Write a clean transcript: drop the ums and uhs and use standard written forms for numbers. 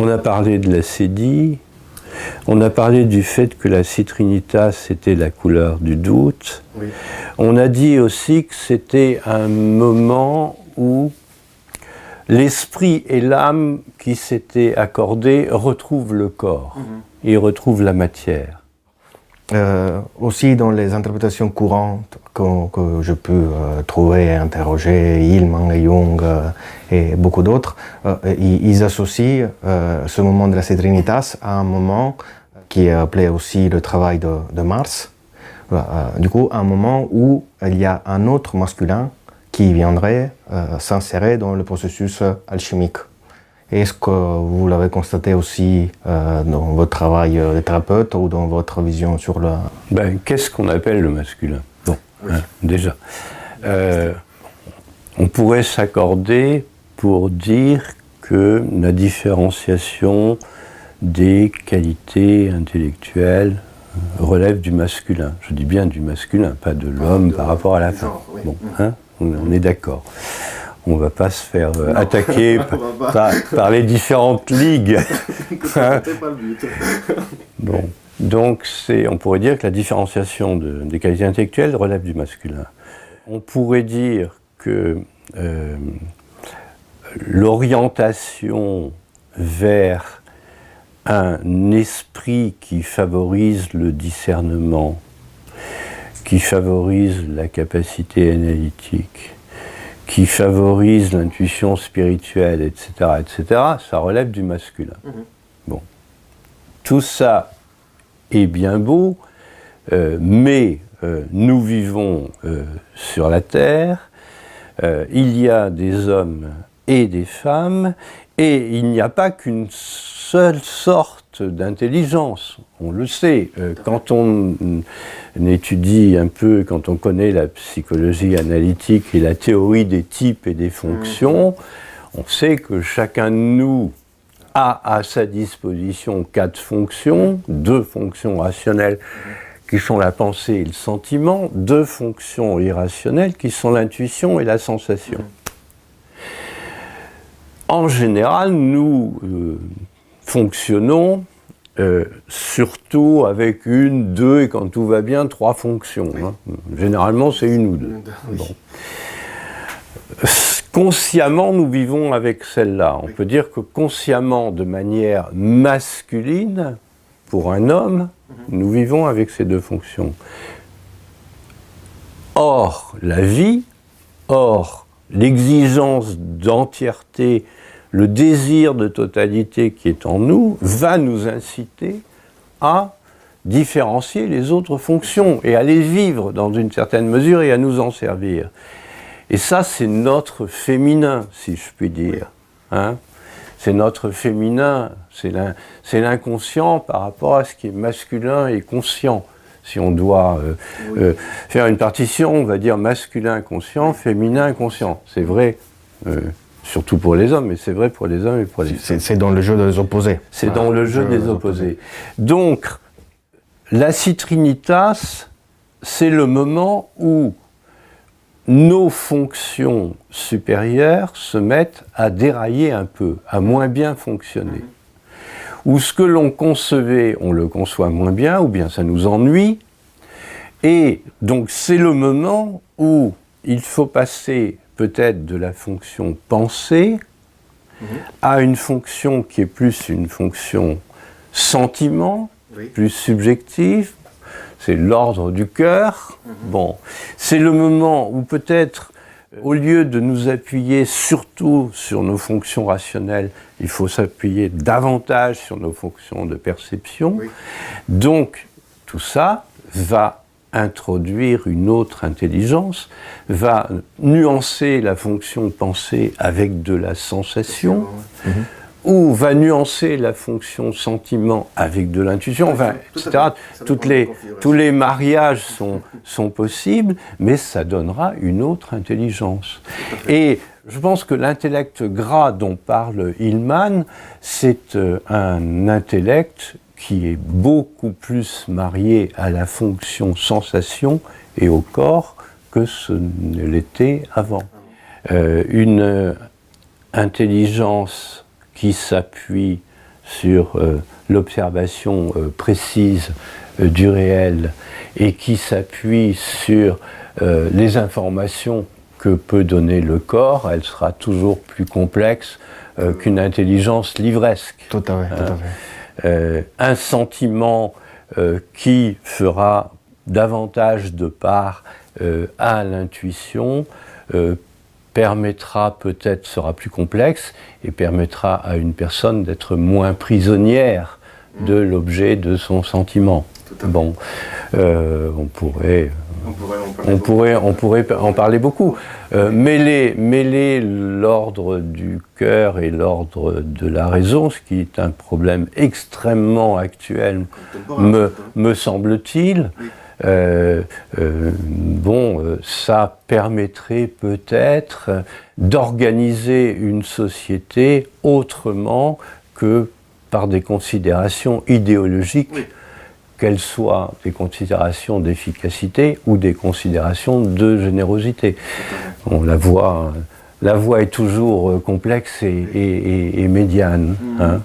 On a parlé de la cédille, on a parlé du fait que la citrinitas c'était la couleur du doute. Oui. On a dit aussi que c'était un moment où l'esprit et l'âme qui s'étaient accordés retrouvent le corps, ils retrouvent la matière. Aussi dans les interprétations courantes que je peux trouver et interroger, Hillman et Jung et beaucoup d'autres, ils associent ce moment de la citrinitas à un moment qui est appelé aussi le travail de Mars. Du coup, un moment où il y a un autre masculin qui viendrait s'insérer dans le processus alchimique. Est-ce que vous l'avez constaté aussi dans votre travail de thérapeute ou dans votre vision sur le... Qu'est-ce qu'on appelle le masculin? Bon, oui. Déjà. On pourrait s'accorder pour dire que la différenciation des qualités intellectuelles relève du masculin. Je dis bien du masculin, pas de l'homme par rapport à la femme. Oui. Bon, on est d'accord. On ne va pas se faire attaquer par les différentes ligues. C'était pas le but. Bon. Donc, on pourrait dire que la différenciation des qualités intellectuelles relève du masculin. On pourrait dire que l'orientation vers un esprit qui favorise le discernement, qui favorise la capacité analytique, qui favorise l'intuition spirituelle, etc., ça relève du masculin. Bon. Tout ça est bien beau, mais nous vivons sur la Terre, il y a des hommes et des femmes, et il n'y a pas qu'une seule sorte d'intelligence. On le sait, quand on étudie un peu, quand on connaît la psychologie analytique et la théorie des types et des fonctions, on sait que chacun de nous a à sa disposition 4 fonctions, 2 fonctions rationnelles qui sont la pensée et le sentiment, 2 fonctions irrationnelles qui sont l'intuition et la sensation. En général, nous fonctionnons surtout avec 1, 2 et quand tout va bien, 3 fonctions. Hein. Généralement, c'est 1 ou 2. Bon. Consciemment, nous vivons avec celle-là. On peut dire que consciemment, de manière masculine, pour un homme, nous vivons avec ces 2 fonctions. Or, la vie, l'exigence d'entièreté, le désir de totalité qui est en nous, va nous inciter à différencier les autres fonctions et à les vivre dans une certaine mesure et à nous en servir. Et ça, c'est notre féminin, si je puis dire. Hein? C'est notre féminin, c'est l'inconscient par rapport à ce qui est masculin et conscient. Si on doit faire une partition, on va dire masculin conscient, féminin conscient. C'est vrai, surtout pour les hommes, mais c'est vrai pour les hommes et pour les femmes. C'est dans le jeu des opposés. C'est dans le jeu des opposés. Donc, la citrinitas, c'est le moment où nos fonctions supérieures se mettent à dérailler un peu, à moins bien fonctionner. Ou ce que l'on concevait, on le conçoit moins bien, ou bien ça nous ennuie. Et donc c'est le moment où il faut passer peut-être de la fonction pensée à une fonction qui est plus une fonction sentiment, plus subjective. C'est l'ordre du cœur. Bon, c'est le moment où peut-être, au lieu de nous appuyer surtout sur nos fonctions rationnelles, il faut s'appuyer davantage sur nos fonctions de perception. Donc, tout ça va introduire une autre intelligence, va nuancer la fonction pensée avec de la sensation, ou va nuancer la fonction sentiment avec de l'intuition, enfin, etc. Tous les mariages sont possibles, mais ça donnera une autre intelligence. Et je pense que l'intellect gras dont parle Hillman, c'est un intellect qui est beaucoup plus marié à la fonction sensation et au corps que ce ne l'était avant. Une intelligence qui s'appuie sur l'observation précise du réel et qui s'appuie sur les informations que peut donner le corps, elle sera toujours plus complexe qu'une intelligence livresque. Tout à fait, tout à fait. Un sentiment qui fera davantage de part à l'intuition permettra peut-être, sera plus complexe et permettra à une personne d'être moins prisonnière de l'objet de son sentiment. Bon, on pourrait en parler beaucoup. Mêler l'ordre du cœur et l'ordre de la raison, ce qui est un problème extrêmement actuel, me semble-t-il. Ça permettrait peut-être d'organiser une société autrement que par des considérations idéologiques, qu'elles soient des considérations d'efficacité ou des considérations de générosité. On la voie est toujours complexe et médiane. Hein.